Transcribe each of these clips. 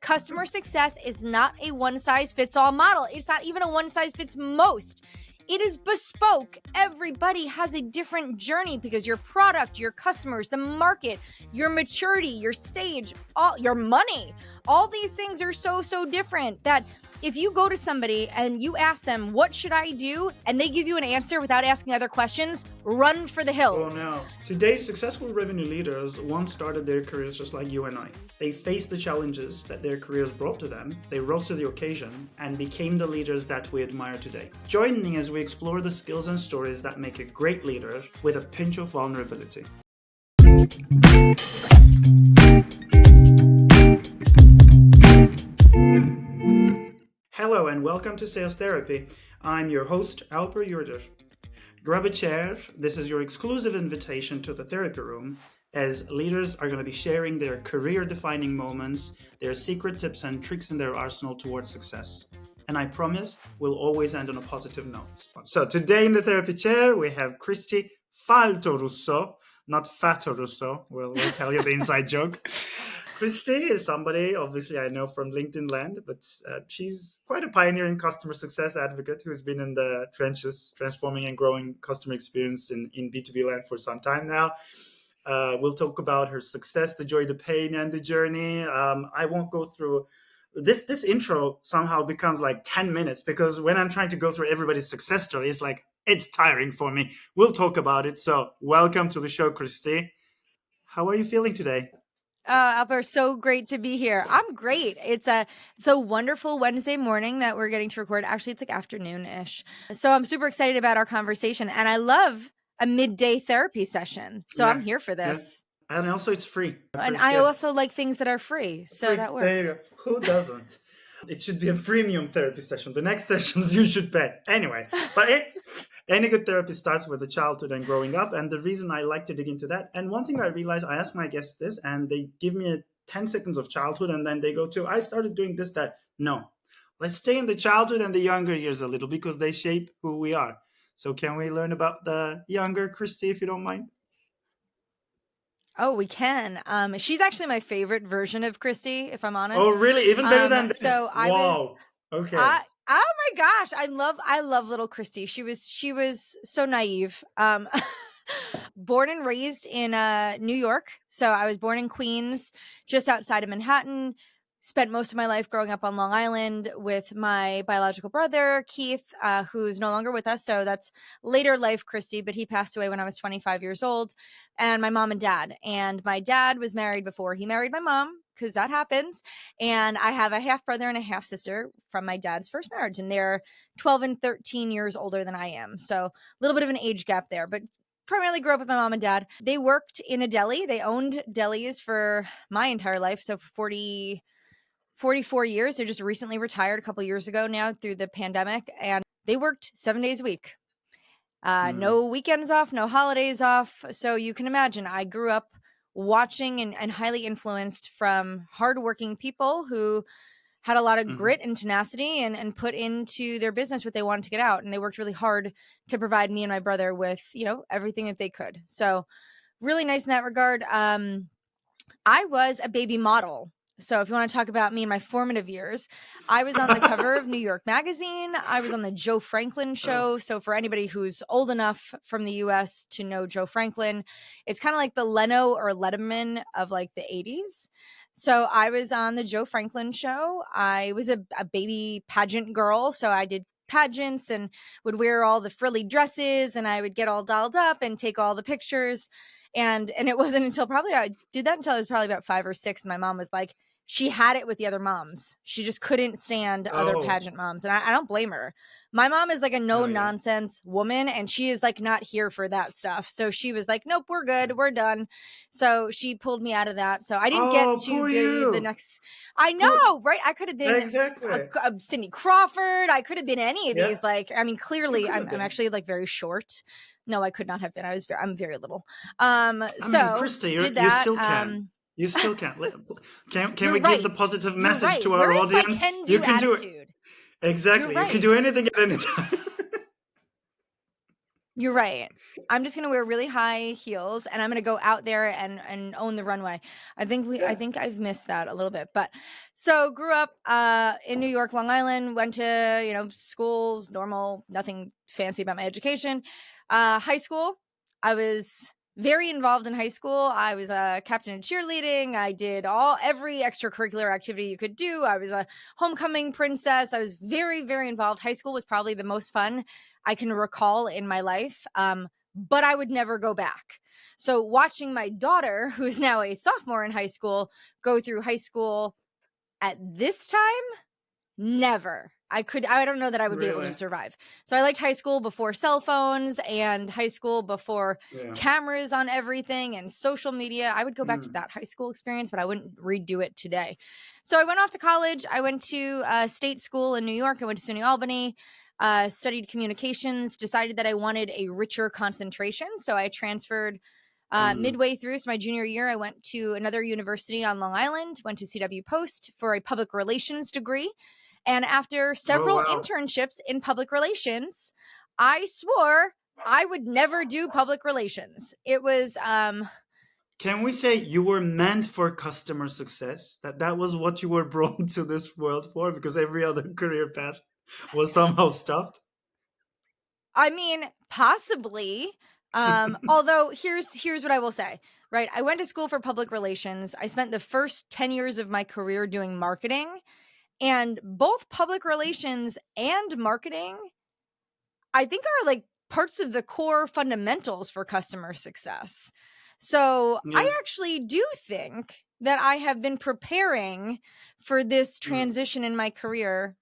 customer success is not a one-size-fits-all model. It's not even a one-size-fits-most. It is bespoke. Everybody has a different journey because your product, your customers, the market, your maturity, your stage, your money, all these things are so different that if you go to somebody and you ask them, what should I do? And they give you an answer without asking other questions, run for the hills. Oh no. Today's successful revenue leaders once started their careers just like you and I. They faced the challenges that their careers brought to them, they rose to the occasion, and became the leaders that we admire today. Join me as we explore the skills and stories that make a great leader with a pinch of vulnerability. Hello and welcome to Sales Therapy. I'm your host, Alper Yurder. Grab a chair. This is your exclusive invitation to the therapy room, as leaders are going to be sharing their career-defining moments, their secret tips and tricks in their arsenal towards success. And I promise we'll always end on a positive note. So today in the therapy chair, we have Kristi Faltorusso, not Fatorusso. We'll tell you the inside joke. Kristi is somebody, obviously, I know from LinkedIn land, but she's quite a pioneering customer success advocate who's been in the trenches, transforming and growing customer experience in B2B land for some time now. We'll talk about her success, the joy, the pain, and the journey. I won't go through this intro. Somehow becomes like 10 minutes because when I'm trying to go through everybody's success story, it's tiring for me. We'll talk about it. So welcome to the show, Kristi. How are you feeling today? Alper, so great to be here. I'm great. It's a wonderful Wednesday morning that we're getting to record. Actually, it's like afternoon-ish. So I'm super excited about our conversation, and I love a midday therapy session. So I'm here for this. Yeah. And also it's free. And I also like things that are free. So free. That works. Who doesn't? It should be a freemium therapy session. The next sessions you should pay. Anyway, but any good therapy starts with a childhood and growing up. And the reason I like to dig into that, and one thing I realized, I ask my guests this, and they give me 10 seconds of childhood, and then they go to, I started doing this, that. No, let's stay in the childhood and the younger years a little because they shape who we are. So can we learn about the younger Kristi, if you don't mind? Oh, we can. She's actually my favorite version of Kristi, if I'm honest. Oh, really? Even better than this? So Okay. Oh my gosh, I love little Kristi. She was so naive. Born and raised in New York. So I was born in Queens, just outside of Manhattan. Spent most of my life growing up on Long Island with my biological brother, Keith, who's no longer with us. So that's later life Kristi, but he passed away when I was 25 years old. And my mom and dad. And my dad was married before he married my mom, because that happens. And I have a half brother and a half sister from my dad's first marriage. And they're 12 and 13 years older than I am. So a little bit of an age gap there, but primarily grew up with my mom and dad. They worked in a deli. They owned delis for my entire life. So for 44 years. They just recently retired a couple years ago now through the pandemic, and they worked 7 days a week. No weekends off, no holidays off. So you can imagine I grew up watching and highly influenced from hardworking people who had a lot of grit and tenacity and put into their business what they wanted to get out. And they worked really hard to provide me and my brother with, everything that they could. So really nice in that regard. I was a baby model. So if you want to talk about me in my formative years, I was on the cover of New York Magazine. I was on the Joe Franklin show. So for anybody who's old enough from the US to know Joe Franklin, it's kind of like the Leno or Letterman of like the 80s. So I was on the Joe Franklin show. I was a baby pageant girl. So I did pageants and would wear all the frilly dresses, and I would get all dolled up and take all the pictures. And it wasn't until I did that until I was probably about 5 or 6. And my mom was like, she had it with the other moms. She just couldn't stand other pageant moms. And I don't blame her. My mom is like a no nonsense woman, and she is like not here for that stuff. So she was like, nope, we're good. We're done. So she pulled me out of that. So I didn't get to be the next. I know, right? I could have been Cindy Crawford. I could have been any of these. Clearly I'm actually like very short. No, I could not have been. I'm very little. Kristi, you still can. You still can. Can we give the positive message to our audience? You can do it. Exactly. You can do anything at any time. You're right. I'm just gonna wear really high heels and I'm gonna go out there and own the runway. I Yeah. think I've missed that a little bit. But so grew up in New York, Long Island, went to, schools, normal, nothing fancy about my education. High school, I was very involved in high school. I was a captain of cheerleading. I did every extracurricular activity you could do. I was a homecoming princess. I was very, very involved. High school was probably the most fun I can recall in my life, but I would never go back. So watching my daughter, who's now a sophomore in high school, go through high school at this time, never. I don't know that I would be able to Really? survive. So I liked high school before cell phones and high school before Yeah. cameras on everything and social media. I would go back to Mm. that high school experience, but I wouldn't redo it today. So I went off to college. I went to state school in New York. I went to SUNY Albany, studied communications, decided that I wanted a richer concentration. So I transferred Mm. midway through. So my junior year, I went to another university on Long Island, went to CW Post for a public relations degree. And after Oh, several wow. internships in public relations, I swore I would never do public relations. It was Can we say you were meant for customer success? That was what you were brought to this world for, because every other career path was somehow stopped. I mean, possibly. Although here's what I will say. Right? I went to school for public relations. I spent the first 10 years of my career doing marketing, and both public relations and marketing I think are like parts of the core fundamentals for customer success. So Yeah. I actually do think that I have been preparing for this Mm. transition in my career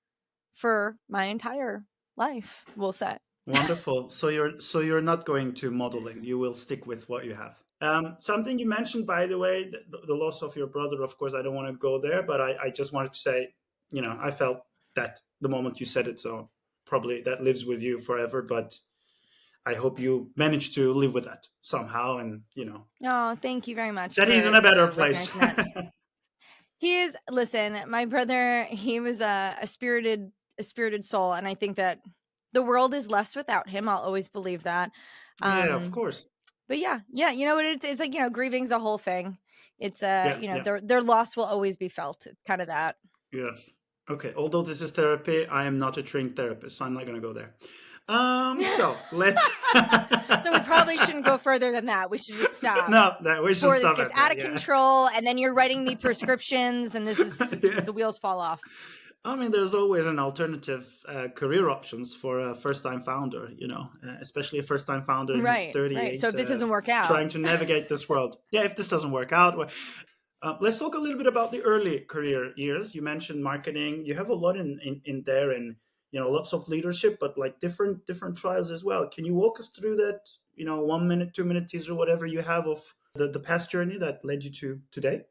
for my entire life, we'll say. Wonderful. So you're not going to modeling. You will stick with what you have. Something you mentioned, by the way, the loss of your brother. Of course, I don't want to go there, but I just wanted to say, I felt that the moment you said it. So probably that lives with you forever. But I hope you manage to live with that somehow, and Oh, thank you very much that he's in a better for place. recognizing that. He is listen, my brother, he was a spirited soul, and I think that the world is less without him. I'll always believe that. Yeah, of Um course. But yeah, you know what it's like, grieving's a whole thing. It's Yeah, yeah, their loss will always be felt. It's kind of that. yeah. Okay. Although this is therapy, I am not a trained therapist, so I'm not going to go there. So let's. So we probably shouldn't go further than that. We should just stop No, that we should before this stop gets at out that. of Yeah. control and then you're writing me prescriptions and Yeah. the wheels fall off. I mean, there's always an alternative career options for a first-time founder. Especially a first-time founder who's Right, right. 38, So if this doesn't work out. trying to navigate this world. Yeah, if this doesn't work out, well, let's talk a little bit about the early career years. You mentioned marketing. You have a lot in there, and lots of leadership, but like different trials as well. Can you walk us through that? 1 minute, 2 minute teaser, whatever you have of the past journey that led you to today.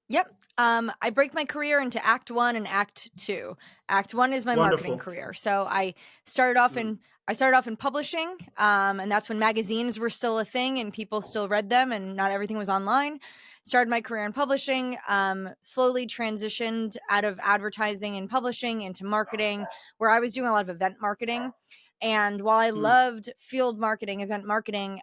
Yep. I break my career into Act 1 and Act 2. Act 1 is my marketing Wonderful. career. So I started off Mm. in publishing, and that's when magazines were still a thing and people still read them and not everything was online. Started my career in publishing, slowly transitioned out of advertising and publishing into marketing, where I was doing a lot of event marketing. And while I Mm. loved field marketing, event marketing,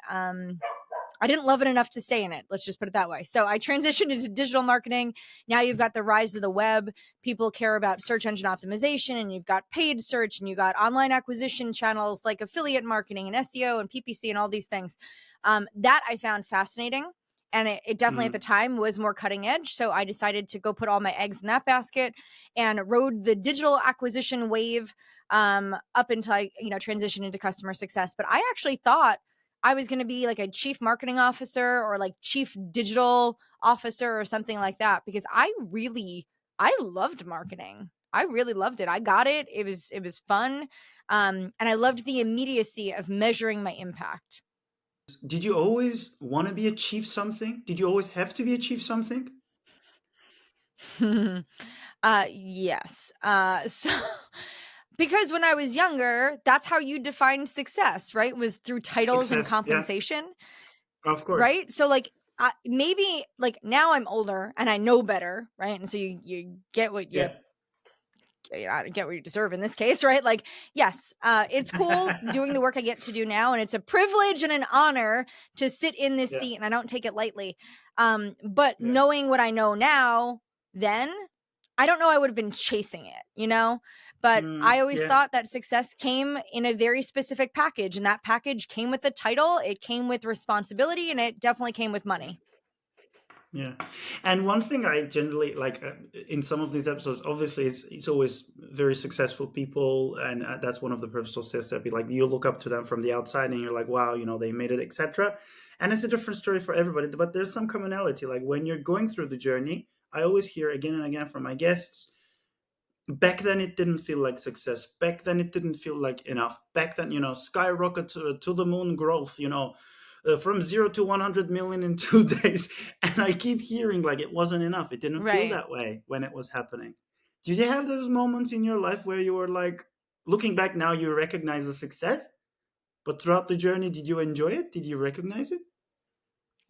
I didn't love it enough to stay in it. Let's just put it that way. So I transitioned into digital marketing. Now you've got the rise of the web. People care about search engine optimization, and you've got paid search, and you've got online acquisition channels like affiliate marketing and SEO and PPC and all these things. That I found fascinating. And it definitely at the Mm. time was more cutting edge. So I decided to go put all my eggs in that basket and rode the digital acquisition wave up until I, transitioned into customer success. But I actually thought I was going to be like a chief marketing officer or like chief digital officer or something like that, because I loved marketing. I really loved it. I got it. It was fun. And I loved the immediacy of measuring my impact. Did you always want to be a chief something? Did you always have to be a chief something? Yes. So because when I was younger, that's how you defined success, right? Was through titles and Success, yeah, compensation, of course. right? So like maybe like now I'm older and I know better, right? And so you get what you Yeah, I get what you deserve in this case, right? Like, yes, it's cool doing the work I get to do now. And it's a privilege and an honor to sit in this Yeah. seat. And I don't take it lightly. But Yeah. knowing what I know now, then I don't know I would have been chasing it, you know? But I always Yeah. thought that success came in a very specific package. And that package came with the title, it came with responsibility, and it definitely came with money. Yeah. And one thing I generally like in some of these episodes, obviously, it's always very successful people. And that's one of the purposes of sales therapy. Like you look up to them from the outside and you're like, wow, you know, they made it, etc. And it's a different story for everybody. But there's some commonality. Like when you're going through the journey, I always hear again and again from my guests, back then it didn't feel like success. Back then it didn't feel like enough. Back then, you know, skyrocket to the moon growth, you know, from 0 to 100 million in 2 days. And I keep hearing like it wasn't enough. It didn't feel Right. that way when it was happening. Did you have those moments in your life where you were like, looking back now, you recognize the success, but throughout the journey, did you enjoy it? Did you recognize it?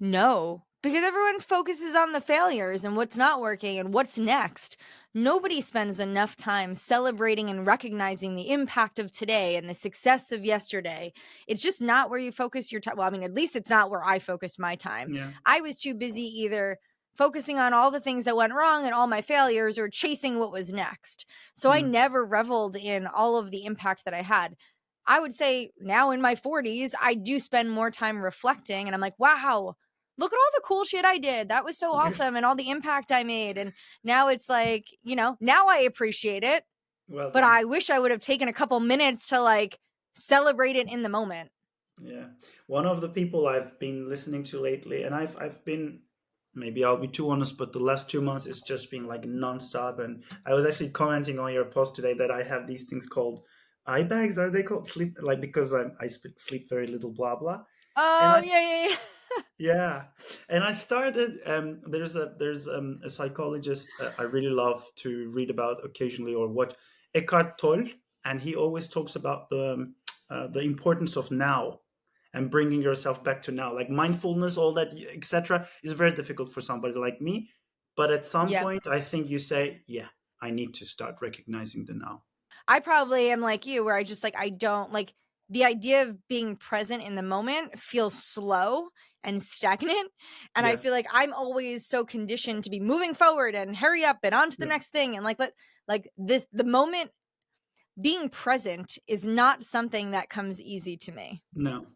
No, because everyone focuses on the failures and what's not working and what's next. Nobody spends enough time celebrating and recognizing the impact of today and the success of yesterday. It's just not where you focus your time. Well, I mean, at least it's not where I focused my time. Yeah. I was too busy either focusing on all the things that went wrong and all my failures or chasing what was next. So I Mm. never reveled in all of the impact that I had. I would say now in my 40s, I do spend more time reflecting and I'm like, wow, look at all the cool shit I did. That was so awesome. And all the impact I made. And now it's like, you know, now I appreciate it, Well but done. I wish I would have taken a couple minutes to like celebrate it in the moment. Yeah. One of the people I've been listening to lately, and I've been, maybe I'll be too honest, but the last 2 months it's just been like nonstop. And I was actually commenting on your post today that I have these things called eye bags. Are they called sleep? Like because I sleep very little, blah blah. And Oh, yeah. yeah, and I started. There's a psychologist I really love to read about occasionally or watch, Eckhart Tolle, and he always talks about the importance of now and bringing yourself back to now, like mindfulness, all that, etc. is very difficult for somebody like me. But at some Yep. point, I think you say, "Yeah, I need to start recognizing the now." I probably am like you, where I just like, I don't like the idea of being present in the moment feels slow and stagnant. And I Yeah, feel like I'm always so conditioned to be moving forward and hurry up and on to the yeah, next thing. And like this, the moment being present is not something that comes easy to me. no.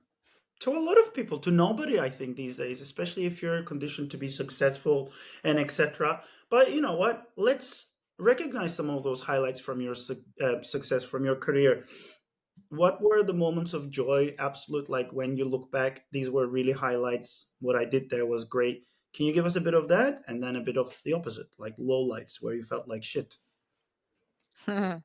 To a lot of people, to nobody, I think these days, especially if you're conditioned to be successful and etc. But you know what, let's recognize some of those highlights from your success, from your career. What were the moments of joy, absolute, like when you look back, these were really highlights, what I did there was great? Can you give us a bit of that and then a bit of the opposite, like lowlights where you felt like shit? Yeah,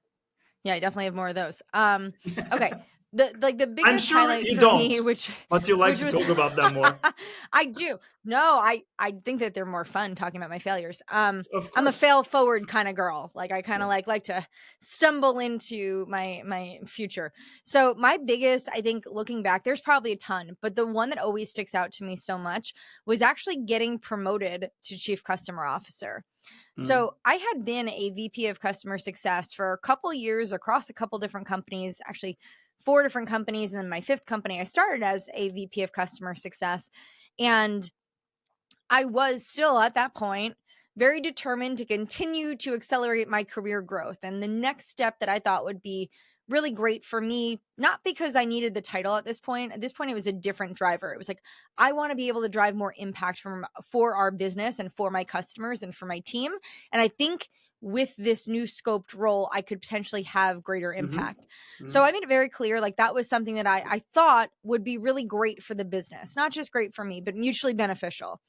I definitely have more of those. Okay. The I'm biggest sure highlight you for don't, me, which but you like which to was talk about them more. I do. No, I think that they're more fun talking about my failures. Of I'm a course. fail forward kind of girl. Like I kind Yeah. of like to stumble into my future. So my biggest, I think looking back, there's probably a ton, but the one that always sticks out to me so much was actually getting promoted to chief customer officer. Mm. So I had been a VP of customer success for a couple years across a couple different companies, actually four different companies. And then my fifth company, I started as a VP of customer success. And I was still at that point very determined to continue to accelerate my career growth. And the next step that I thought would be really great for me, not because I needed the title at this point. At this point, it was a different driver. It was like, I want to be able to drive more impact for our business and for my customers and for my team. And I think with this new scoped role, I could potentially have greater Hmm. impact. So Hmm. I made it very clear, like that was something that I thought would be really great for the business, not just great for me, but mutually beneficial.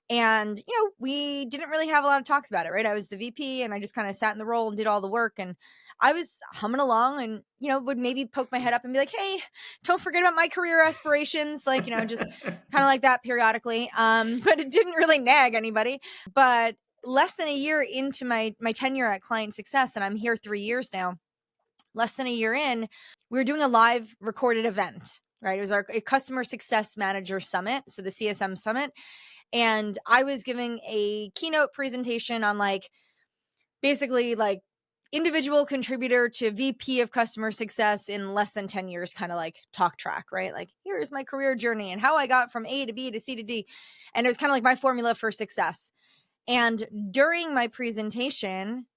And, you know, we didn't really have a lot of talks about it, right? I was the VP and I just kind of sat in the role and did all the work. And I was humming along and, you know, would maybe poke my head up and be like, hey, don't forget about my career aspirations. Like, you know, just kind of like that periodically. But it didn't really nag anybody. But less than a year into my tenure at Client Success, and I'm here 3 years now, less than a year in, we were doing a live recorded event, right? It was our customer success manager summit. So the CSM summit. And I was giving a keynote presentation on like basically like individual contributor to VP of customer success in less than 10 years kind of like talk track, right? Like, here's my career journey and how I got from A to B to C to D. And it was kind of like my formula for success. And during my presentation,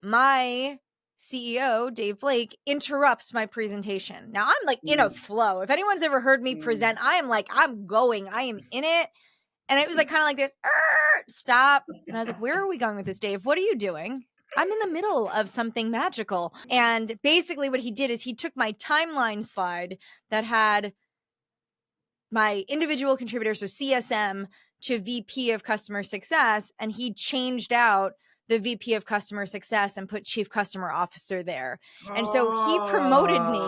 my CEO, Dave Blake, interrupts my presentation. Now I'm like in a flow. If anyone's ever heard me present, I am like, I'm going, I am in it. And it was like kind of like this, stop. And I was like, where are we going with this, Dave? What are you doing? I'm in the middle of something magical. And basically what he did is he took my timeline slide that had my individual contributor, so CSM, to VP of customer success, and he changed out the VP of customer success and put chief customer officer there. And so he promoted me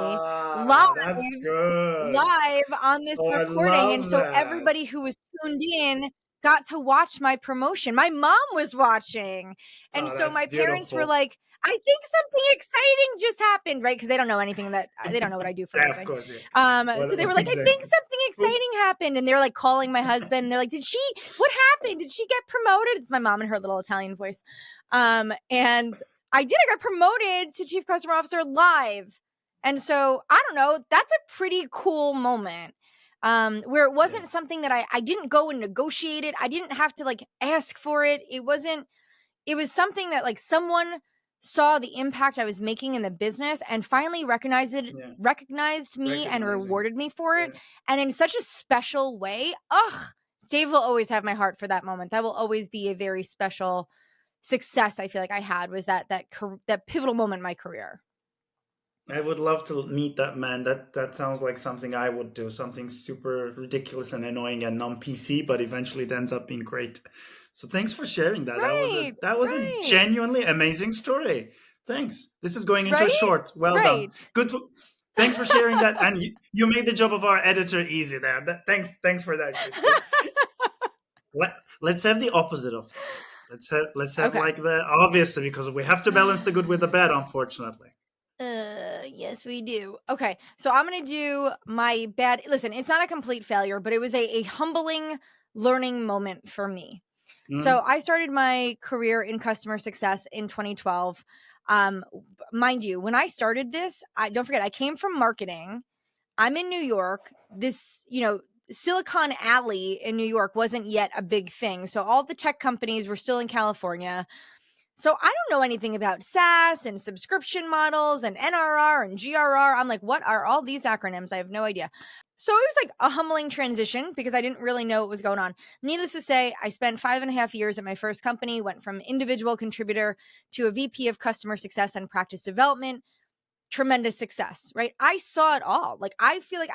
That's good. live on this Oh, I recording. And love so that. everybody who was tuned in got to watch my promotion. My mom was watching. And so that's my parents were beautiful. like, I think something exciting just happened, right? Because they don't know anything they don't know what I do for Yeah, anything. of course, yeah. So they were like, I think something exciting happened. And they were like calling my husband. And they're like, what happened? Did she get promoted? It's my mom in her little Italian voice. And I got promoted to chief customer officer live. And so I don't know, that's a pretty cool moment. Where it wasn't something that I didn't go and negotiate it. I didn't have to like ask for it. It was something that like someone saw the impact I was making in the business and finally recognized me and rewarded me for it. And in such a special way. Dave will always have my heart for that moment. That will always be a very special success I feel like I had, was that pivotal moment in my career. I would love to meet that man. That sounds like something I would do. Something super ridiculous and annoying and non-PC, but eventually it ends up being great. So thanks for sharing that. That was a genuinely amazing story. Thanks. This is going into a short. Well done. Good. Thanks for sharing that, and you made the job of our editor easy there. Thanks for that, Kristi. Let's have the opposite of that. Let's have like the obvious, because we have to balance the good with the bad, unfortunately. Yes, we do. Okay, so I'm gonna do my bad. Listen, it's not a complete failure, but it was a humbling learning moment for me. So I started my career in customer success in 2012. Mind you, when I started this, don't forget, I came from marketing. I'm in New York. This, Silicon Alley in New York wasn't yet a big thing. So all the tech companies were still in California. So I don't know anything about SaaS and subscription models and NRR and GRR. I'm like, what are all these acronyms? I have no idea. So it was like a humbling transition because I didn't really know what was going on. Needless to say, I spent 5.5 years at my first company, went from individual contributor to a VP of customer success and practice development. Tremendous success, right? I saw it all. Like, I feel like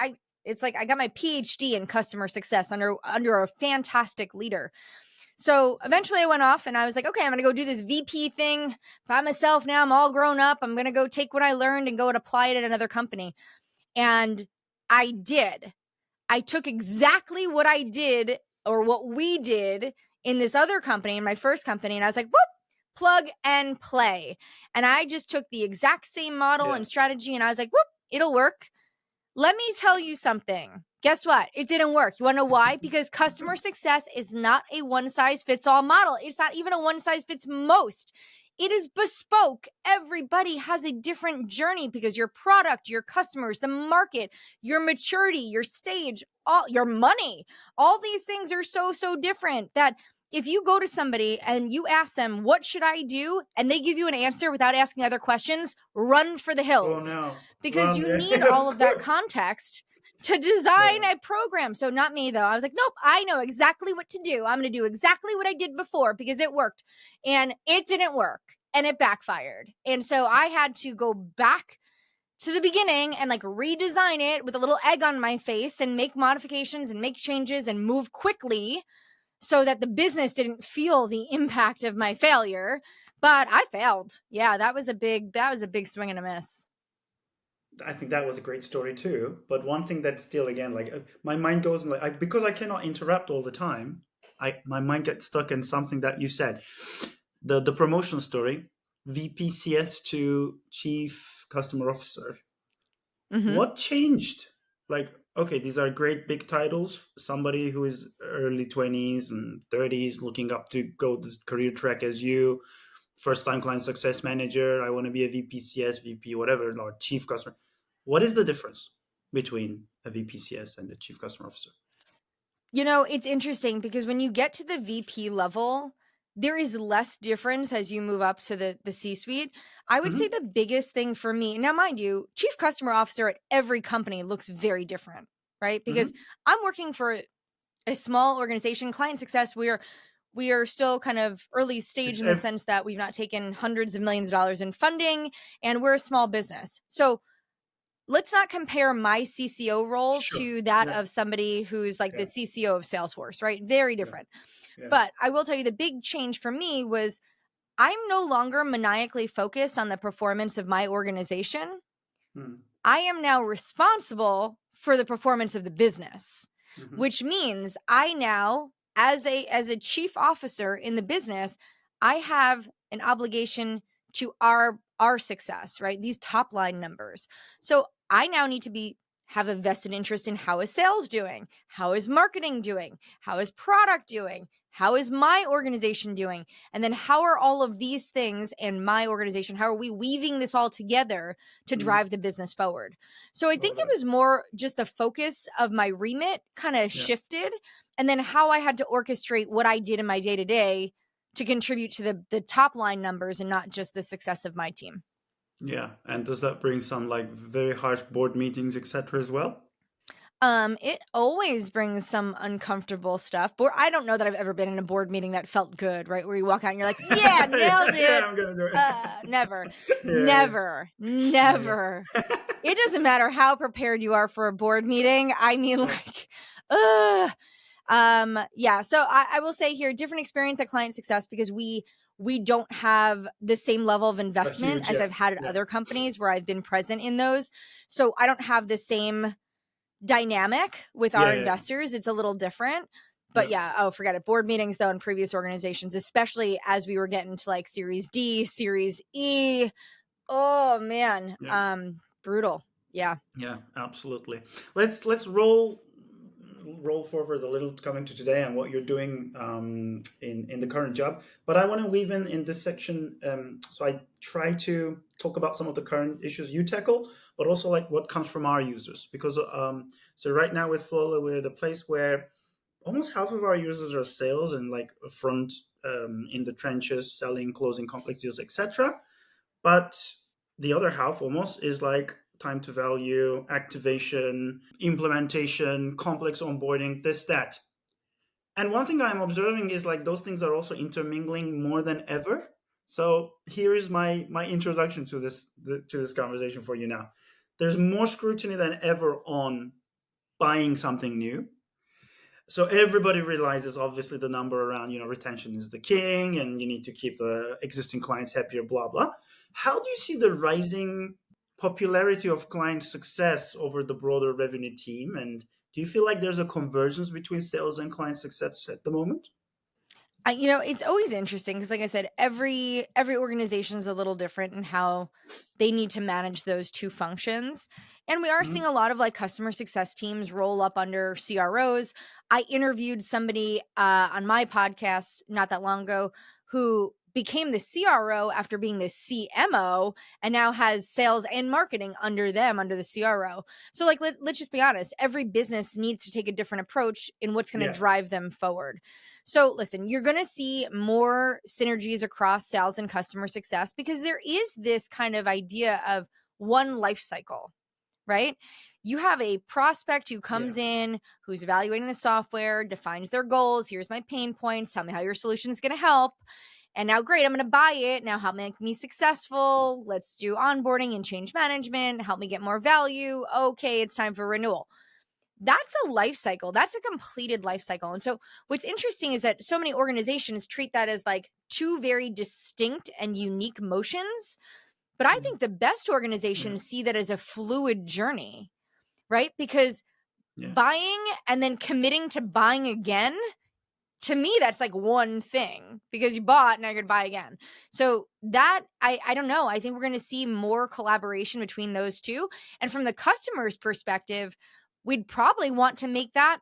it's like I got my PhD in customer success under a fantastic leader. So eventually I went off and I was like, okay, I'm going to go do this VP thing by myself. Now I'm all grown up. I'm going to go take what I learned and go and apply it at another company. And I did. I took exactly what I did, or what we did in this other company, in my first company. And I was like, whoop, plug and play. And I just took the exact same model and strategy. And I was like, whoop, it'll work. Let me tell you something. Guess what? It didn't work. You want to know why? Because customer success is not a one-size-fits-all model. It's not even a one-size-fits-most. It is bespoke. Everybody has a different journey because your product, your customers, the market, your maturity, your stage, all your money, all these things are so different that if you go to somebody and you ask them, what should I do? And they give you an answer without asking other questions, run for the hills. Oh, no. Because you need all of that context to design a program. So not me, though. I was like, nope, I know exactly what to do. I'm going to do exactly what I did before because it worked. And it didn't work and it backfired. And so I had to go back to the beginning and like redesign it with a little egg on my face and make modifications and make changes and move quickly so that the business didn't feel the impact of my failure. But I failed. Yeah, that was a big swing and a miss. I think that was a great story too. But one thing that still, again, like my mind goes like, because I cannot interrupt all the time, my mind gets stuck in something that you said. The promotion story, VPCS to Chief Customer Officer. Mm-hmm. What changed? Like, okay, these are great big titles. Somebody who is early 20s and 30s looking up to go this career track as you, first-time client success manager. I want to be a VPCS, VP, whatever, or chief customer. What is the difference between a VPCS and a chief customer officer? It's interesting because when you get to the VP level, there is less difference as you move up to the C-suite. I would say the biggest thing for me, now mind you, chief customer officer at every company looks very different, right? Because I'm working for a small organization, client success. We are still kind of early stage in the sense that we've not taken hundreds of millions of dollars in funding, and we're a small business. So let's not compare my CCO role to that of somebody who's like the CCO of Salesforce, right? Very different. But I will tell you the big change for me was I'm no longer maniacally focused on the performance of my organization. I am now responsible for the performance of the business, which means I now, as a chief officer in the business, I have an obligation to our success, right? These top line numbers. So I now need to have a vested interest in how is sales doing? How is marketing doing? How is product doing? How is my organization doing? And then how are all of these things and my organization, how are we weaving this all together to drive the business forward? So I think it was more just the focus of my remit kind of shifted, and then how I had to orchestrate what I did in my day-to-day to contribute to the top line numbers and not just the success of my team. Yeah. And does that bring some like very harsh board meetings, etc. as well? It always brings some uncomfortable stuff. But I don't know that I've ever been in a board meeting that felt good, right? Where you walk out and you're like, yeah, nailed it. I'm gonna do it. Never, never. It doesn't matter how prepared you are for a board meeting. I mean, like, yeah. So I will say here, different experience at client success because we don't have the same level of investment as I've had at other companies where I've been present in those. So I don't have the same dynamic with our investors. It's a little different. But forget it. Board meetings, though, in previous organizations, especially as we were getting to like Series D, Series E. Oh, man. Brutal. Yeah. Yeah, absolutely. Let's roll forward a little coming to today and what you're doing in the current job. But I want to weave in this section. So I try to talk about some of the current issues you tackle, but also like what comes from our users. Because so right now with Flowler, we're at a place where almost half of our users are sales and like front in the trenches, selling, closing complex deals, etc. But the other half almost is like time to value, activation, implementation, complex onboarding, this, that. And one thing I'm observing is like those things are also intermingling more than ever. So here is my introduction to this conversation for you now. There's more scrutiny than ever on buying something new. So everybody realizes obviously the number around, retention is the king and you need to keep the existing clients happier, blah, blah. How do you see the rising popularity of client success over the broader revenue team? And do you feel like there's a convergence between sales and client success at the moment? It's always interesting because, like I said, every organization is a little different in how they need to manage those two functions. And we are seeing a lot of like customer success teams roll up under CROs. I interviewed somebody on my podcast not that long ago who became the CRO after being the CMO and now has sales and marketing under them, under the CRO. So like, let's just be honest. Every business needs to take a different approach in what's going to drive them forward. So listen, you're going to see more synergies across sales and customer success because there is this kind of idea of one life cycle, right? You have a prospect who comes in, who's evaluating the software, defines their goals. Here's my pain points. Tell me how your solution is going to help. And now, great, I'm going to buy it. Now, help make me successful. Let's do onboarding and change management. Help me get more value. Okay, it's time for renewal. That's a life cycle. That's a completed life cycle. And so what's interesting is that so many organizations treat that as like two very distinct and unique motions. But I think the best organizations see that as a fluid journey, right? Because buying and then committing to buying again, to me, that's like one thing because you bought, now you're going to buy again. So that, I don't know. I think we're going to see more collaboration between those two. And from the customer's perspective, we'd probably want to make that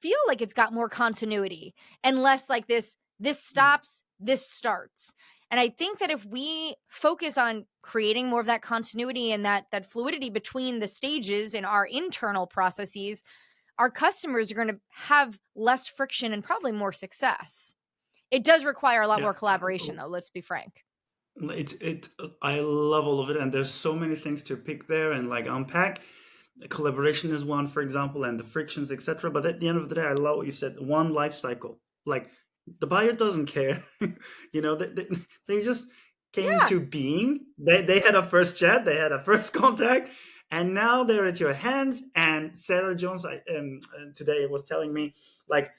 feel like it's got more continuity and less like this stops, this starts. And I think that if we focus on creating more of that continuity and that fluidity between the stages in our internal processes, our customers are going to have less friction and probably more success. It does require a lot Yeah. more collaboration, though, let's be frank. I love all of it, and there's so many things to pick there and like unpack. Collaboration is one, for example, and the frictions, etc. But at the end of the day, I love what you said. One life cycle. Like the buyer doesn't care. They just came Yeah. to being. They had a first chat. They had a first contact. And now they're at your hands. And Sarah Jones today was telling me, like,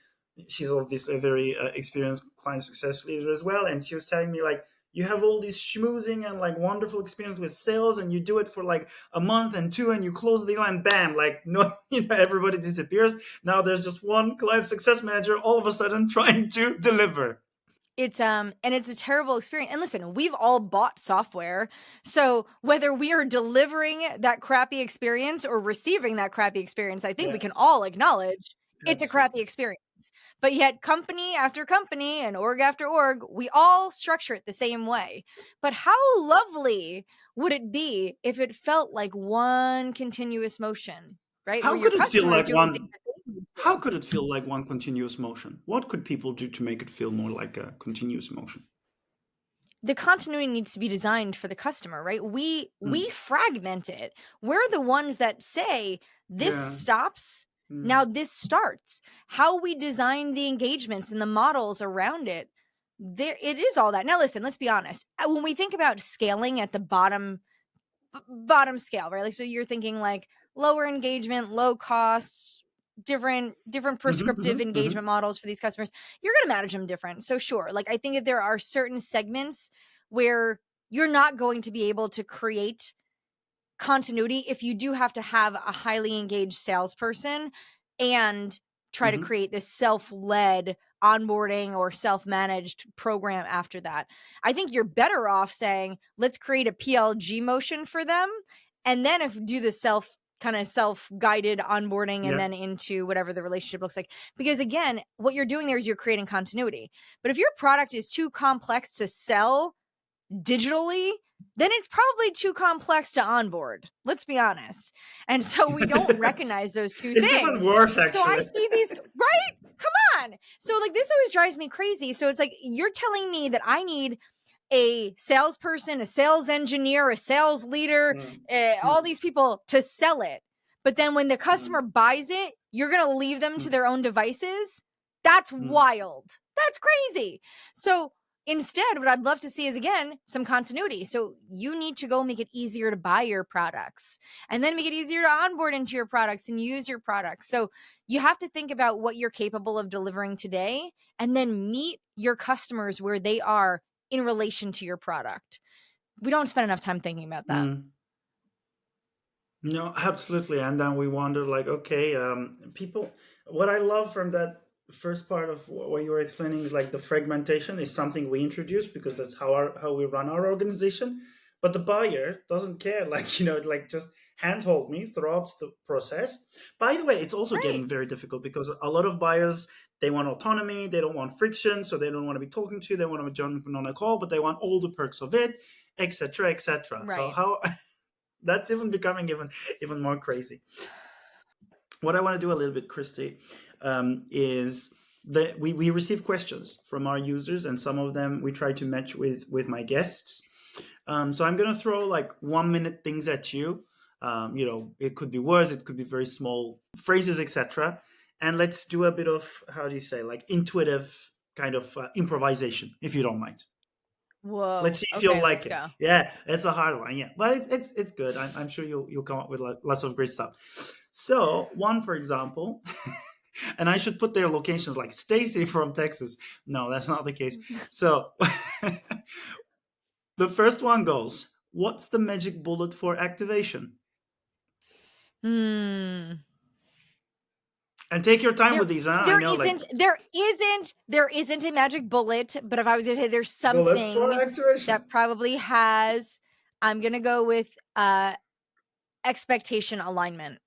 she's obviously a very experienced client success leader as well. And she was telling me, like, you have all this schmoozing and like wonderful experience with sales, and you do it for like a month and two, and you close the deal, and bam, like no, everybody disappears. Now there's just one client success manager all of a sudden trying to deliver. It's and it's a terrible experience. And listen, we've all bought software. So whether we are delivering that crappy experience or receiving that crappy experience, I think we can all acknowledge it's a crappy Absolutely. experience. But yet company after company and org after org, we all structure it the same way. But how lovely would it be if it felt like one continuous motion, right? Where How your could it feel customer is like doing things one? that they need How to. could it feel like one continuous motion? What could people do to make it feel more like a continuous motion? The continuity needs to be designed for the customer, right? We Mm. fragment it. We're the ones that say this Yeah. stops, Mm. now this starts. How we design the engagements and the models around it, there it is all that. Now listen, let's be honest. When we think about scaling at the bottom scale, right? Like, so you're thinking like lower engagement, low costs, different Mm-hmm, prescriptive mm-hmm, mm-hmm. engagement models for these customers. You're going to manage them different. So sure, like I think that there are certain segments where you're not going to be able to create continuity if you do have to have a highly engaged salesperson and try to Mm-hmm. create this self-led onboarding or self-managed program after that. I think you're better off saying, let's create a PLG motion for them and then if do the self-guided onboarding and Yeah. then into whatever the relationship looks like. Because again, what you're doing there is you're creating continuity. But if your product is too complex to sell digitally, then it's probably too complex to onboard. Let's be honest. And so we don't recognize those two It's even things. worse, So I actually. see these, right? Come on. So like this always drives me crazy. So it's like you're telling me that I need a salesperson, a sales engineer, a sales leader, Mm. all these people to sell it. But then when the Mm. customer buys it, you're going to leave them to Mm. their own devices. That's Mm. wild. That's crazy. So instead, what I'd love to see is, again, some continuity. So you need to go make it easier to buy your products and then make it easier to onboard into your products and use your products. So you have to think about what you're capable of delivering today and then meet your customers where they are in relation to your product. We don't spend enough time thinking about that. Mm. No, absolutely. And then we wonder, like, okay, people. What I love from that first part of what you were explaining is like the fragmentation is something we introduced because that's how we run our organization. But the buyer doesn't care. Like like just handhold me throughout the process. By the way, it's also Right. getting very difficult because a lot of buyers, they want autonomy, they don't want friction, so they don't want to be talking to you, they want to be jumping on a call, but they want all the perks of it, etc., etc. So Right. how that's even becoming even more crazy. What I want to do a little bit, Kristi, is that we receive questions from our users, and some of them we try to match with my guests. So I'm gonna throw like 1 minute things at you. It could be words, it could be very small phrases, etc. And let's do a bit of, how do you say, like intuitive kind of improvisation, if you don't mind. Let's Whoa. see if you'll Okay, let's like it. go. Yeah, it's a hard one. Yeah, but it's good. I'm sure you'll come up with lots of great stuff. So one, for example, and I should put their locations like Stacy from Texas. No, that's not the case. So the first one goes, what's the magic bullet for activation? Hmm. And take your time There, with these. Huh? I there know, like isn't a magic bullet. But if I was gonna say there's bullets for something activation. that probably has, I'm gonna go with expectation alignment.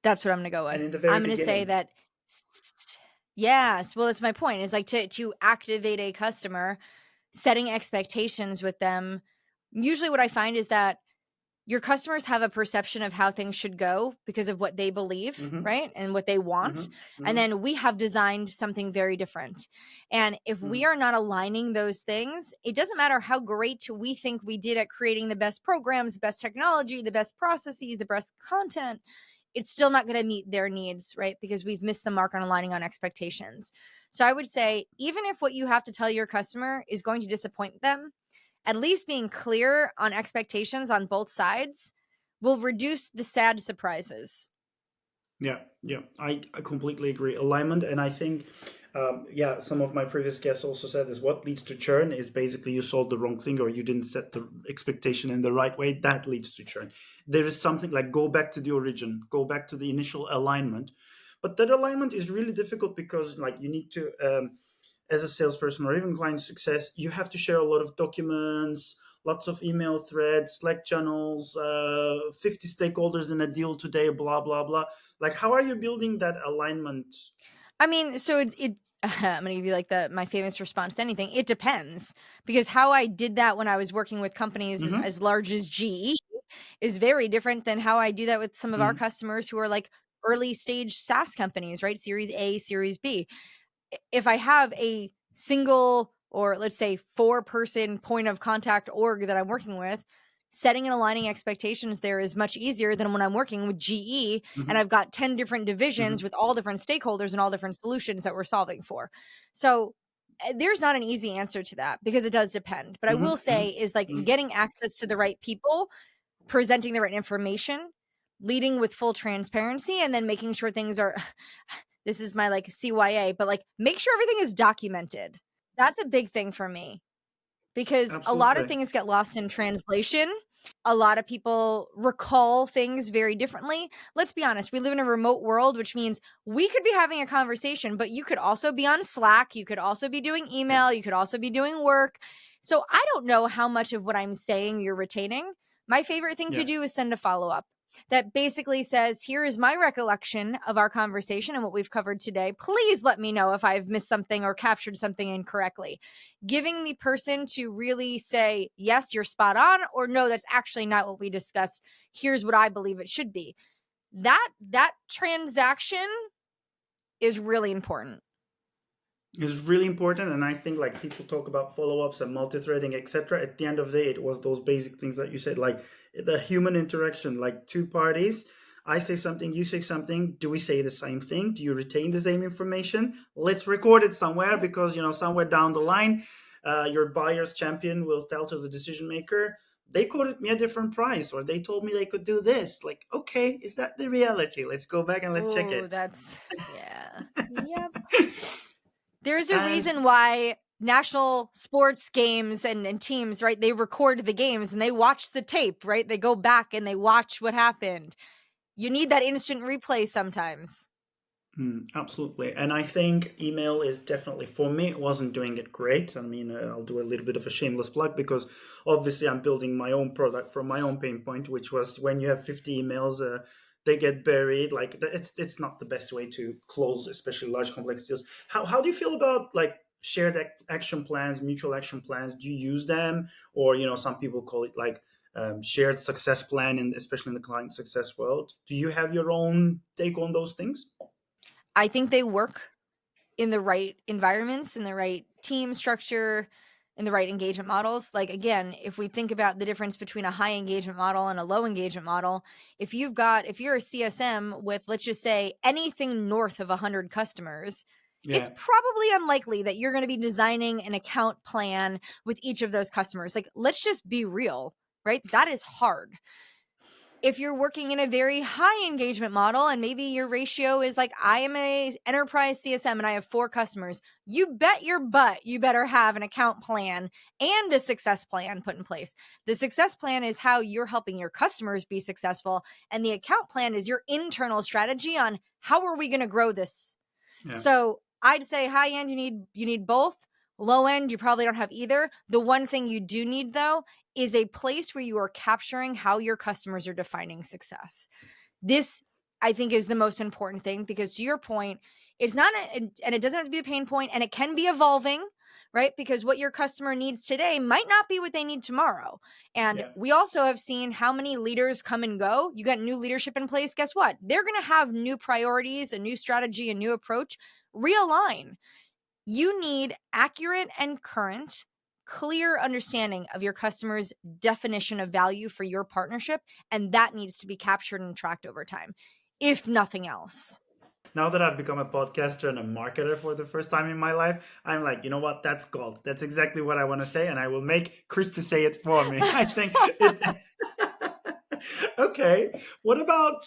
That's what I'm gonna go with. And in the very I'm gonna say beginning. that. Yes, well, it's my point. It's like to activate a customer. setting expectations with them, usually what I find is that your customers have a perception of how things should go because of what they believe, Mm-hmm. right? And what they want. Mm-hmm. And Mm-hmm. then we have designed something very different. And if we are not aligning those things, it doesn't matter how great we think we did at creating the best programs, the best technology, the best processes, the best content. It's still not going to meet their needs, right? Because we've missed the mark on aligning on expectations. So I would say, even if what you have to tell your customer is going to disappoint them, at least being clear on expectations on both sides will reduce the sad surprises. Yeah, yeah, I completely agree. Alignment, and I think, yeah, some of my previous guests also said this. What leads to churn is basically you sold the wrong thing or you didn't set the expectation in the right way. That leads to churn. There is something like go back to the origin, go back to the initial alignment. But that alignment is really difficult because, like, you need to, as a salesperson or even client success, you have to share a lot of documents, lots of email threads, Slack channels, 50 stakeholders in a deal today, blah, blah, blah. Like, how are you building that alignment? I mean, so I'm going to give you like my famous response to anything. It depends, because how I did that when I was working with companies Mm-hmm. as large as GE is very different than how I do that with some of our Mm-hmm. customers who are like early stage SaaS companies, right? Series A, Series B. If I have a single, or let's say 4-person point of contact org that I'm working with, setting and aligning expectations there is much easier than when I'm working with GE Mm-hmm. and I've got 10 different divisions Mm-hmm. with all different stakeholders and all different solutions that we're solving for. So there's not an easy answer to that because it does depend. But I will say is like Mm-hmm. getting access to the right people, presenting the right information, leading with full transparency, and then making sure things are this is my like CYA, but like make sure everything is documented. That's a big thing for me because a lot of Absolutely. things get lost in translation. A lot of people recall things very differently. Let's be honest, we live in a remote world, which means we could be having a conversation, but you could also be on Slack, you could also be doing email, you could also be doing work. So I don't know how much of what I'm saying you're retaining. My favorite thing to Yeah. do is send a follow-up that basically says, here is my recollection of our conversation and what we've covered today. Please let me know if I've missed something or captured something incorrectly. Giving the person to really say, yes, you're spot on, or no, that's actually not what we discussed. Here's what I believe it should be. That transaction is really important. It's really important, and I think like people talk about follow-ups and multi-threading, etc. At the end of the day, it was those basic things that you said, like the human interaction, like two parties. I say something, you say something. Do we say the same thing? Do you retain the same information? Let's record it somewhere because somewhere down the line, your buyer's champion will tell to the decision maker, they quoted me a different price, or they told me they could do this. Like, okay, is that the reality? Let's go back and let's check Oh, it. that's, yeah. Yep. There's a And reason why national sports games and teams, right? They record the games and they watch the tape, right? They go back and they watch what happened. You need that instant replay sometimes. Absolutely. And I think email is definitely, for me, it wasn't doing it great. I mean, I'll do a little bit of a shameless plug because obviously I'm building my own product from my own pain point, which was when you have 50 emails, they get buried. Like it's not the best way to close, especially large complex deals. How do you feel about like shared action plans, mutual action plans? Do you use them? Or, some people call it like shared success plan, and especially in the client success world. Do you have your own take on those things? I think they work in the right environments, in the right team structure, in the right engagement models. Like, again, if we think about the difference between a high engagement model and a low engagement model, if you're a CSM with, let's just say, anything north of 100 customers, it's Yeah. probably unlikely that you're going to be designing an account plan with each of those customers. Like, let's just be real, right? That is hard. If you're working in a very high engagement model and maybe your ratio is like, I am a enterprise CSM and I have 4 customers, you bet your butt you better have an account plan and a success plan put in place. The success plan is how you're helping your customers be successful, and the account plan is your internal strategy on how are we going to grow this. Yeah. So I'd say high end, you need both. Low end, you probably don't have either. The one thing you do need, though, is a place where you are capturing how your customers are defining success. This, I think, is the most important thing because, to your point, it's not, and it doesn't have to be a pain point, and it can be evolving, right? Because what your customer needs today might not be what they need tomorrow. And Yeah. we also have seen how many leaders come and go. You got new leadership in place. Guess what? They're going to have new priorities, a new strategy, a new approach. Realign. You need accurate and current, clear understanding of your customer's definition of value for your partnership. And that needs to be captured and tracked over time, if nothing else. Now that I've become a podcaster and a marketer for the first time in my life, I'm like, you know what? That's gold. That's exactly what I want to say, and I will make Kristi say it for me. I think it. Okay. What about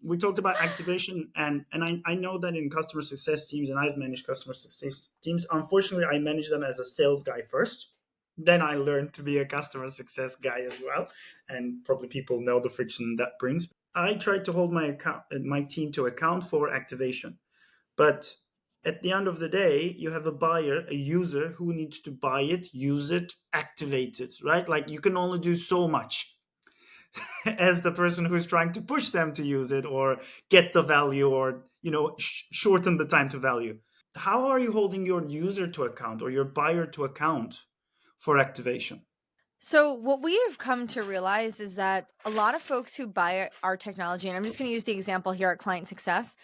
we talked about activation, and I know that in customer success teams, and I've managed customer success teams. Unfortunately, I manage them as a sales guy first. Then I learned to be a customer success guy as well, and probably people know the friction that brings. I try to hold my team to account for activation, but at the end of the day, you have a buyer, a user who needs to buy it, use it, activate it, right? Like you can only do so much as the person who's trying to push them to use it or get the value or shorten the time to value. How are you holding your user to account or your buyer to account for activation? So, what we have come to realize is that a lot of folks who buy our technology, and I'm just going to use the example here at Client Success,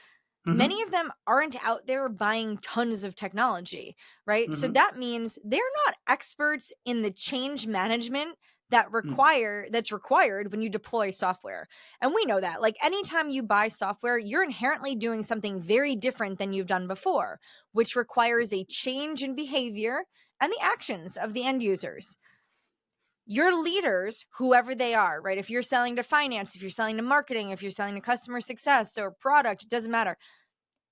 Mm-hmm. many of them aren't out there buying tons of technology, right? So Mm-hmm. that means they're not experts in the change management that's required when you deploy software. And we know that. Like anytime you buy software, you're inherently doing something very different than you've done before, which requires a change in behavior and the actions of the end users. Your leaders, whoever they are, right? If you're selling to finance, if you're selling to marketing, if you're selling to customer success or product, it doesn't matter.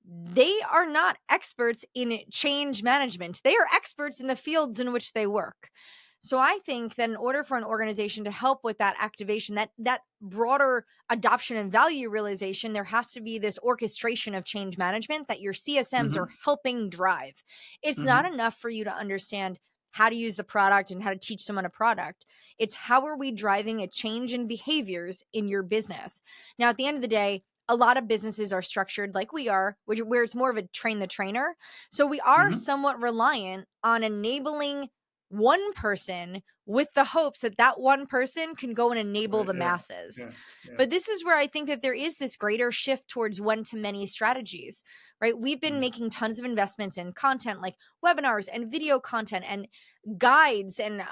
They are not experts in change management. They are experts in the fields in which they work. So I think that in order for an organization to help with that activation, that broader adoption and value realization, there has to be this orchestration of change management that your CSMs Mm-hmm. are helping drive. It's not Mm-hmm. enough for you to understand how to use the product and how to teach someone a product. It's how are we driving a change in behaviors in your business? Now, at the end of the day, a lot of businesses are structured like we are, where it's more of a train the trainer. So we are Mm-hmm. somewhat reliant on enabling one person with the hopes that that one person can go and enable the Yeah. masses. Yeah. Yeah. But this is where I think that there is this greater shift towards one to many strategies, right? We've been making tons of investments in content like webinars and video content and guides and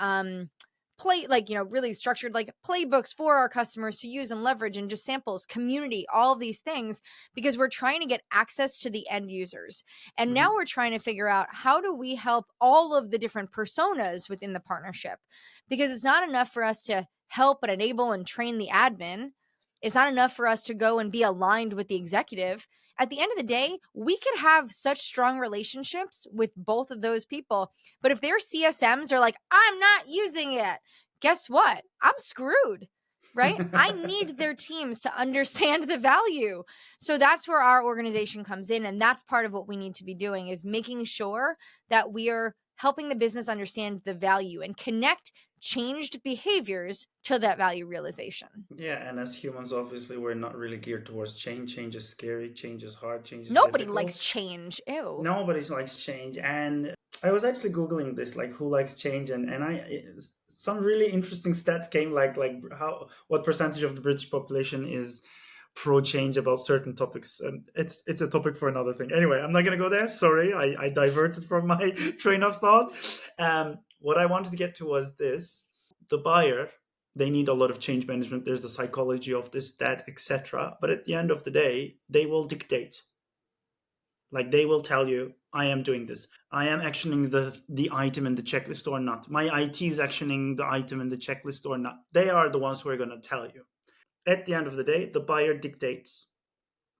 really structured like playbooks for our customers to use and leverage and just samples, community, all of these things, because we're trying to get access to the end users. And Mm-hmm. now we're trying to figure out how do we help all of the different personas within the partnership, because it's not enough for us to help and enable and train the admin. It's not enough for us to go and be aligned with the executive. At the end of the day, we could have such strong relationships with both of those people. But if their CSMs are like, I'm not using it, guess what? I'm screwed, right? I need their teams to understand the value. So that's where our organization comes in. And that's part of what we need to be doing is making sure that we are helping the business understand the value and connect changed behaviors to that value realization. Yeah, and as humans, obviously, we're not really geared towards change. Change is scary, change is hard, change is Nobody likes difficult. change. Ew. Nobody likes change. And I was actually Googling this, like who likes change, some really interesting stats came like what percentage of the British population is pro change about certain topics. It's a topic for another thing. Anyway, I'm not gonna go there. Sorry, I diverted from my train of thought. What I wanted to get to was this: the buyer, they need a lot of change management. There's the psychology of this, that, etc. But at the end of the day, they will dictate. Like they will tell you, I am doing this. I am actioning the item in the checklist or not. My IT is actioning the item in the checklist or not. They are the ones who are going to tell you. At the end of the day, the buyer dictates.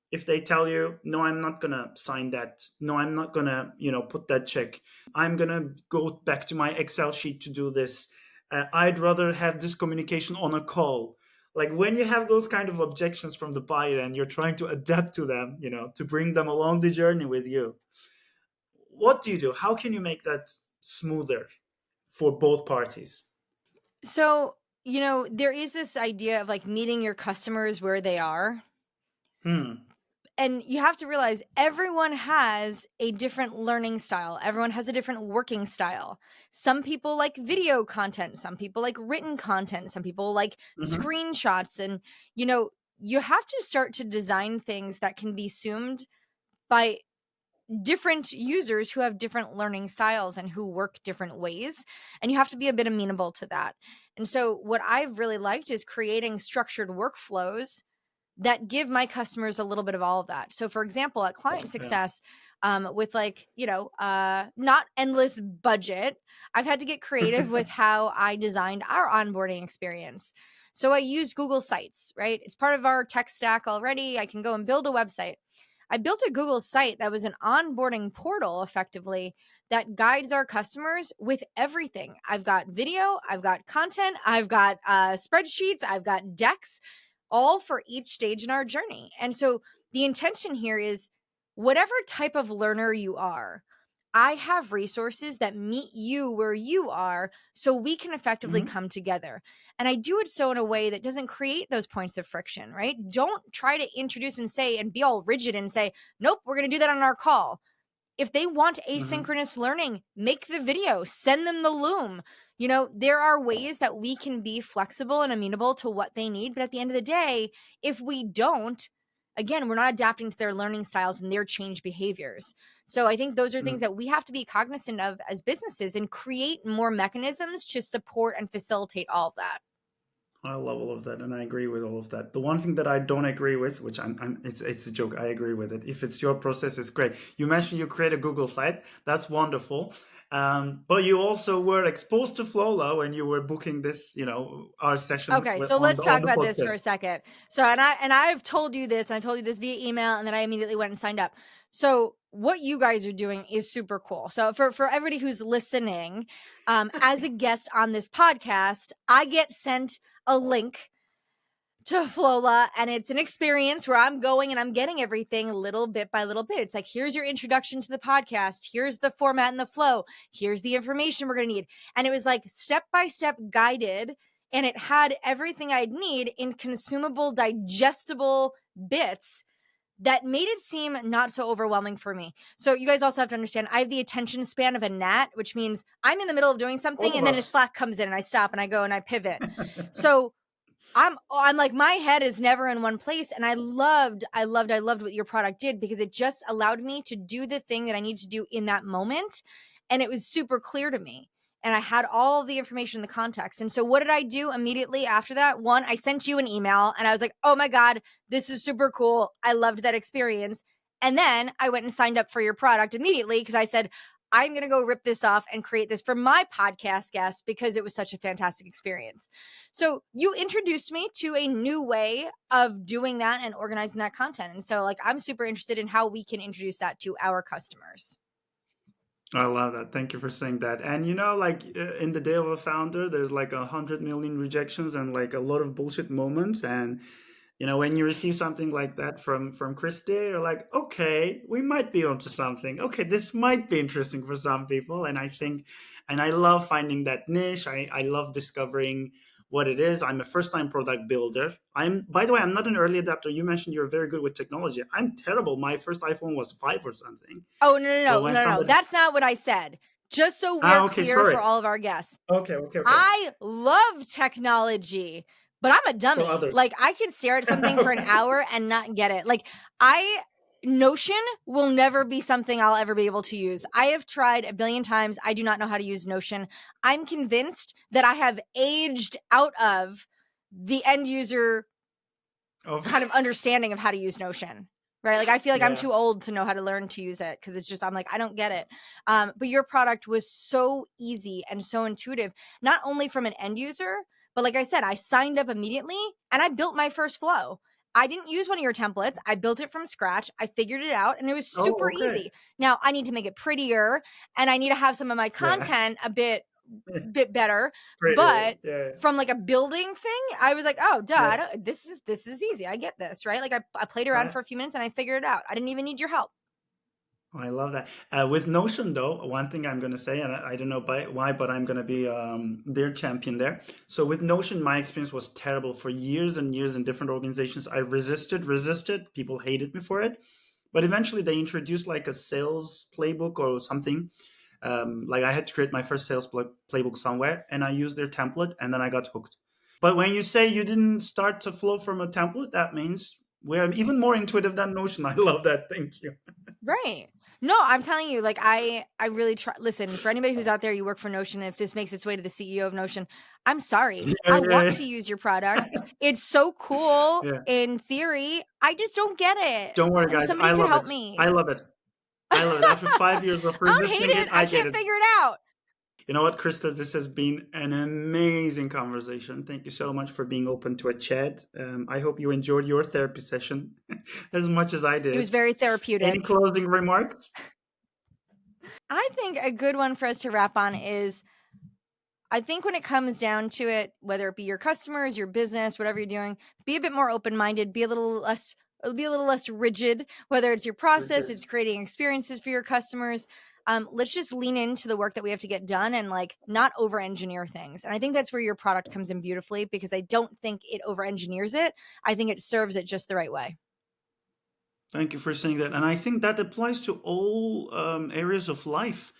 If they tell you, no, I'm not going to sign that. No, I'm not going to, put that check. I'm going to go back to my Excel sheet to do this. I'd rather have this communication on a call. Like when you have those kind of objections from the buyer and you're trying to adapt to them, to bring them along the journey with you, what do you do? How can you make that smoother for both parties? So, there is this idea of like meeting your customers where they are. Hmm. and you have to realize everyone has a different learning style. Everyone has a different working style. Some people like video content. Some people like written content. Some people like Mm-hmm. screenshots. And, you have to start to design things that can be consumed by different users who have different learning styles and who work different ways. And you have to be a bit amenable to that. And so what I've really liked is creating structured workflows that give my customers a little bit of all of that. So for example, at Client Yeah. Success, with not endless budget, I've had to get creative with how I designed our onboarding experience. So I use Google Sites, right? It's part of our tech stack already. I can go and build a website. I built a Google site that was an onboarding portal effectively that guides our customers with everything. I've got video, I've got content, I've got spreadsheets, I've got decks, all for each stage in our journey. And so the intention here is whatever type of learner you are, I have resources that meet you where you are so we can effectively Mm-hmm. come together. And I do it so in a way that doesn't create those points of friction, right? Don't try to introduce and say and be all rigid and say, nope, we're going to do that on our call. If they want Mm-hmm. asynchronous learning, make the video, send them the Loom. There are ways that we can be flexible and amenable to what they need. But at the end of the day, if we don't, again, we're not adapting to their learning styles and their change behaviors. So I think those are things that we have to be cognizant of as businesses and create more mechanisms to support and facilitate all of that. I love all of that, and I agree with all of that. The one thing that I don't agree with, which it's a joke. I agree with it. If it's your process, it's great. You mentioned you create a Google site. That's wonderful. But you also were exposed to Flowler when you were booking this, our session Okay, so on let's the talk about this for podcast. a second. So, I've told you this, and I told you this via email, and then I immediately went and signed up. So, what you guys are doing is super cool. So, for everybody who's listening, as a guest on this podcast, I get sent a link to Flola, and it's an experience where I'm going and I'm getting everything little bit by little bit. It's like, here's your introduction to the podcast. Here's the format and the flow. Here's the information we're going to need. And it was like step by step guided. And it had everything I'd need in consumable, digestible bits that made it seem not so overwhelming for me. So you guys also have to understand, I have the attention span of a gnat, which means I'm in the middle of doing something All of and then a us. Slack comes in and I stop and I go and I pivot. So I'm like, my head is never in one place. And I loved what your product did, because it just allowed me to do the thing that I need to do in that moment. And it was super clear to me. And I had all of the information in the context. And so what did I do immediately after that? One, I sent you an email and I was like, oh my God, this is super cool. I loved that experience. And then I went and signed up for your product immediately because I said, I'm going to go rip this off and create this for my podcast guests because it was such a fantastic experience. So you introduced me to a new way of doing that and organizing that content. And so I'm super interested in how we can introduce that to our customers. I love that. Thank you for saying that. And in the day of a founder, there's like 100 million rejections and like a lot of bullshit moments. And when you receive something like that from Kristi, you're like, okay, we might be onto something. Okay, this might be interesting for some people. And I love finding that niche. I love discovering what it is. I'm a first-time product builder. By the way, I'm not an early adapter. You mentioned you're very good with technology. I'm terrible. My first iPhone was 5 or something. Oh, no, no, But no, when no, no. somebody, That's not what I said. Just so we're okay, clear sorry. for all of our guests. Okay. I love technology, but I'm a dummy. For others. I could stare at something for an hour and not get it. Notion will never be something I'll ever be able to use. I have tried a billion times. I do not know how to use Notion. I'm convinced that I have aged out of the end user kind of understanding of how to use Notion. Right. I feel like I'm too old to know how to learn to use it, because it's just, I'm like, I don't get it. But your product was so easy and so intuitive, not only from an end user, but like I said, I signed up immediately and I built my first flow. I didn't use one of your templates. I built it from scratch. I figured it out and it was super easy. Now I need to make it prettier and I need to have some of my content a bit better, but from a building thing, I was like, oh duh, this is easy. I get this, right? I played around for a few minutes and I figured it out. I didn't even need your help. Oh, I love that. With Notion, though, one thing I'm going to say, and I don't know why, but I'm going to be their champion there. So with Notion, my experience was terrible for years and years in different organizations. I resisted. People hated me for it. But eventually they introduced like a sales playbook or something. Like I had to create my first sales playbook somewhere, and I used their template, and then I got hooked. But when you say you didn't start to flow from a template, that means we're even more intuitive than Notion. I love that. Thank you. Right. No, I'm telling you, like I really try. Listen, for anybody who's out there, you work for Notion. If this makes its way to the CEO of Notion, I'm sorry. I want to use your product. It's so cool Yeah. in theory. I just don't get it. Don't worry, And guys. somebody I could love help it. me. I love it. I love it. After 5 years of I don't hate resisting it, it. I I get can't it. figure it out. You know what, Krista? This has been an amazing conversation. Thank you so much for being open to a chat. I hope you enjoyed your therapy session as much as I did. It was very therapeutic. Any closing remarks? I think a good one for us to wrap on is, I think when it comes down to it, whether it be your customers, your business, whatever you're doing, be a bit more open-minded, be a little less rigid, whether it's your process, it's creating experiences for your customers. Let's just lean into the work that we have to get done and like not over-engineer things. And I think that's where your product comes in beautifully, because I don't think it over-engineers it. I think it serves it just the right way. Thank you for saying that. And I think that applies to all areas of life.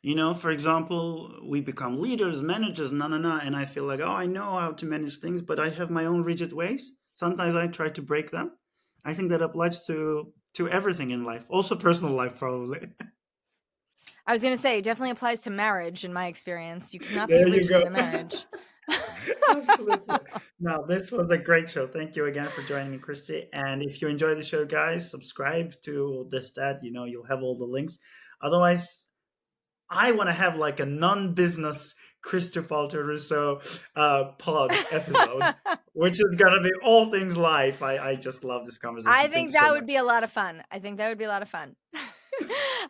You know, for example, we become leaders, managers, and I feel like, oh, I know how to manage things, but I have my own rigid ways. Sometimes I try to break them. I think that applies to everything in life, also personal life, probably. I was going to say, it definitely applies to marriage in my experience. You cannot be There you rigid go. in a marriage. Absolutely. Now, this was a great show. Thank you again for joining me, Kristi. And if you enjoy the show, guys, subscribe to this, that, you know, you'll have all the links. Otherwise, I want to have like a non-business Kristi Faltorusso pod episode, which is going to be all things life. I just love this conversation. I think that would be a lot of fun.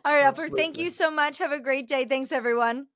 All right, Upper, thank you so much. Have a great day. Thanks, everyone.